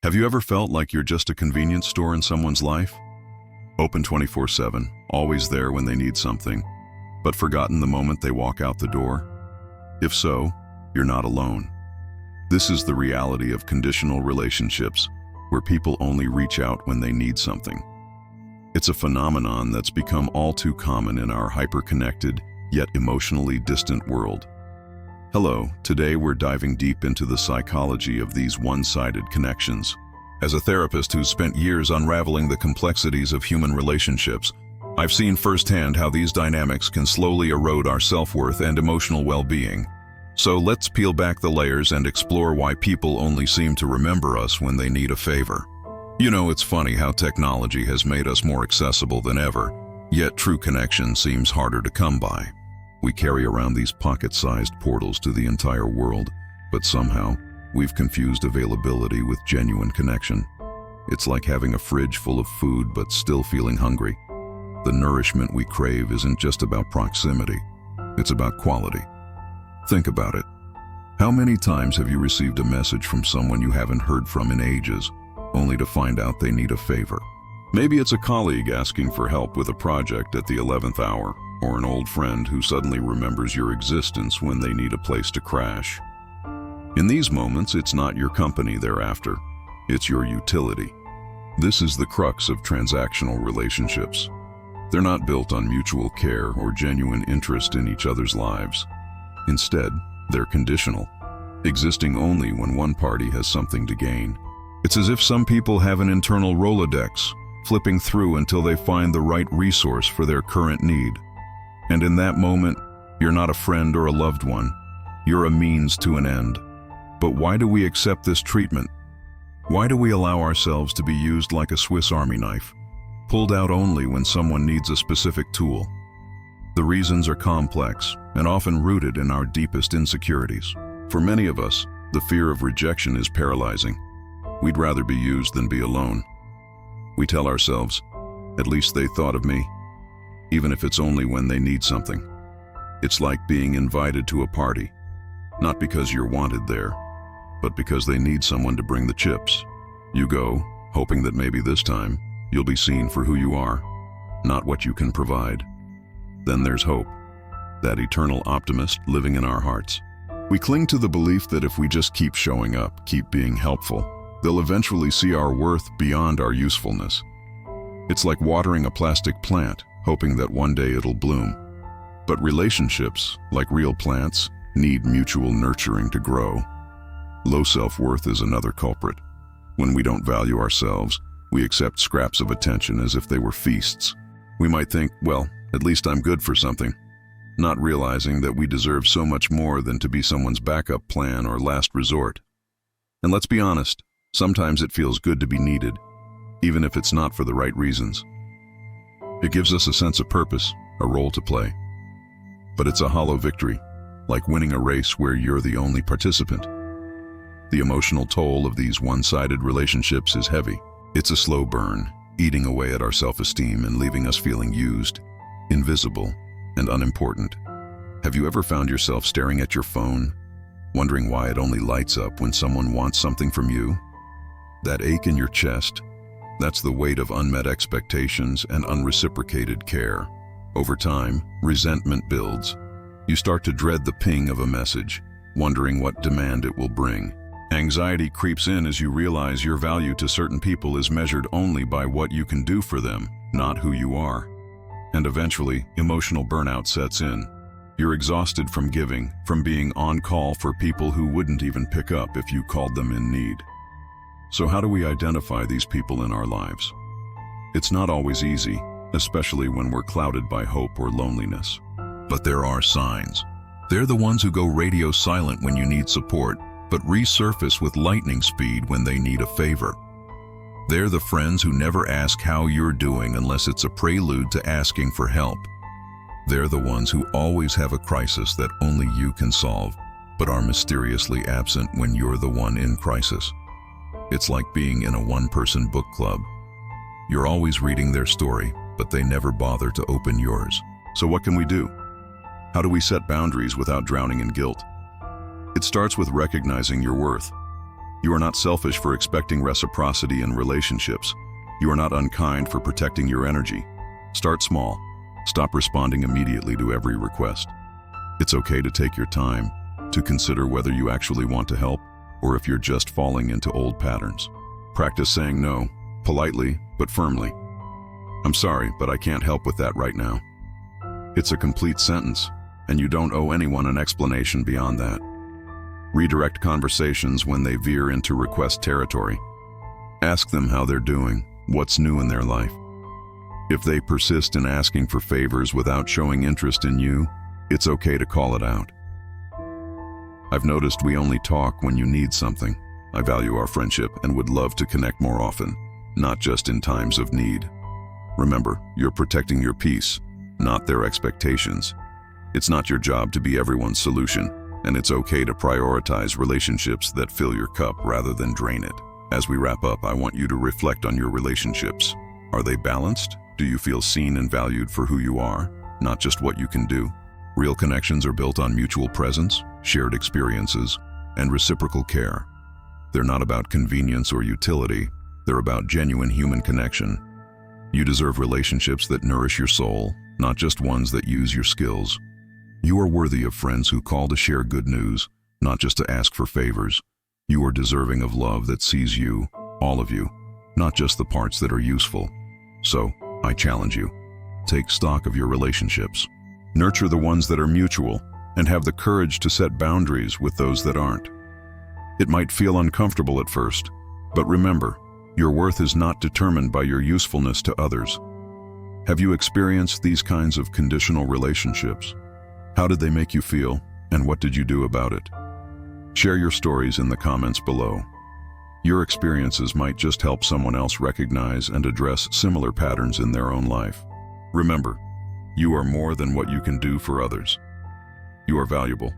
Have you ever felt like you're just a convenience store in someone's life? Open 24/7, always there when they need something, but forgotten the moment they walk out the door? If so, you're not alone. This is the reality of conditional relationships, where people only reach out when they need something. It's a phenomenon that's become all too common in our hyper-connected, yet emotionally distant world. Hello, today we're diving deep into the psychology of these one-sided connections. As a therapist who's spent years unraveling the complexities of human relationships, I've seen firsthand how these dynamics can slowly erode our self-worth and emotional well-being. So let's peel back the layers and explore why people only seem to remember us when they need a favor. You know, it's funny how technology has made us more accessible than ever, yet true connection seems harder to come by. We carry around these pocket-sized portals to the entire world, but somehow, we've confused availability with genuine connection. It's like having a fridge full of food but still feeling hungry. The nourishment we crave isn't just about proximity, it's about quality. Think about it. How many times have you received a message from someone you haven't heard from in ages, only to find out they need a favor? Maybe it's a colleague asking for help with a project at the 11th hour, or an old friend who suddenly remembers your existence when they need a place to crash. In these moments, it's not your company they're after, it's your utility. This is the crux of transactional relationships. They're not built on mutual care or genuine interest in each other's lives. Instead, they're conditional, existing only when one party has something to gain. It's as if some people have an internal Rolodex, flipping through until they find the right resource for their current need. And in that moment, you're not a friend or a loved one. You're a means to an end. But why do we accept this treatment? Why do we allow ourselves to be used like a Swiss Army knife, pulled out only when someone needs a specific tool? The reasons are complex and often rooted in our deepest insecurities. For many of us, the fear of rejection is paralyzing. We'd rather be used than be alone. We tell ourselves, at least they thought of me, even if it's only when they need something. It's like being invited to a party, not because you're wanted there, but because they need someone to bring the chips. You go, hoping that maybe this time you'll be seen for who you are, not what you can provide. Then there's hope, that eternal optimist living in our hearts. We cling to the belief that if we just keep showing up, keep being helpful, they'll eventually see our worth beyond our usefulness. It's like watering a plastic plant, hoping that one day it'll bloom. But relationships, like real plants, need mutual nurturing to grow. Low self-worth is another culprit. When we don't value ourselves, we accept scraps of attention as if they were feasts. We might think, well, at least I'm good for something, not realizing that we deserve so much more than to be someone's backup plan or last resort. And let's be honest, sometimes it feels good to be needed, even if it's not for the right reasons. It gives us a sense of purpose, a role to play. But it's a hollow victory, like winning a race where you're the only participant. The emotional toll of these one-sided relationships is heavy. It's a slow burn, eating away at our self-esteem and leaving us feeling used, invisible, and unimportant. Have you ever found yourself staring at your phone, wondering why it only lights up when someone wants something from you? That ache in your chest, that's the weight of unmet expectations and unreciprocated care. Over time, resentment builds. You start to dread the ping of a message, wondering what demand it will bring. Anxiety creeps in as you realize your value to certain people is measured only by what you can do for them, not who you are. And eventually, emotional burnout sets in. You're exhausted from giving, from being on call for people who wouldn't even pick up if you called them in need. So how do we identify these people in our lives? It's not always easy, especially when we're clouded by hope or loneliness. But there are signs. They're the ones who go radio silent when you need support, but resurface with lightning speed when they need a favor. They're the friends who never ask how you're doing unless it's a prelude to asking for help. They're the ones who always have a crisis that only you can solve, but are mysteriously absent when you're the one in crisis. It's like being in a one-person book club. You're always reading their story, but they never bother to open yours. So what can we do? How do we set boundaries without drowning in guilt? It starts with recognizing your worth. You are not selfish for expecting reciprocity in relationships. You are not unkind for protecting your energy. Start small. Stop responding immediately to every request. It's okay to take your time, to consider whether you actually want to help or if you're just falling into old patterns. Practice saying no, politely but firmly. I'm sorry, but I can't help with that right now. It's a complete sentence, and you don't owe anyone an explanation beyond that. Redirect conversations when they veer into request territory. Ask them how they're doing, what's new in their life. If they persist in asking for favors without showing interest in you, it's okay to call it out. I've noticed we only talk when you need something. I value our friendship and would love to connect more often, not just in times of need. Remember, you're protecting your peace, not their expectations. It's not your job to be everyone's solution, and it's okay to prioritize relationships that fill your cup rather than drain it. As we wrap up, I want you to reflect on your relationships. Are they balanced? Do you feel seen and valued for who you are, not just what you can do? Real connections are built on mutual presence, shared experiences, and reciprocal care. They're not about convenience or utility. They're about genuine human connection. You deserve relationships that nourish your soul, not just ones that use your skills. You are worthy of friends who call to share good news, not just to ask for favors. You are deserving of love that sees you, all of you, not just the parts that are useful. So, I challenge you. Take stock of your relationships. Nurture the ones that are mutual, and have the courage to set boundaries with those that aren't. It might feel uncomfortable at first, but remember, your worth is not determined by your usefulness to others. Have you experienced these kinds of conditional relationships? How did they make you feel, and what did you do about it? Share your stories in the comments below. Your experiences might just help someone else recognize and address similar patterns in their own life. Remember, you are more than what you can do for others. You are valuable,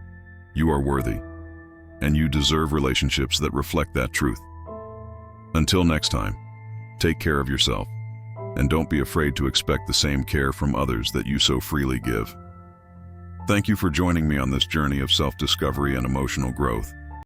you are worthy, and you deserve relationships that reflect that truth. Until next time, take care of yourself, and don't be afraid to expect the same care from others that you so freely give. Thank you for joining me on this journey of self-discovery and emotional growth.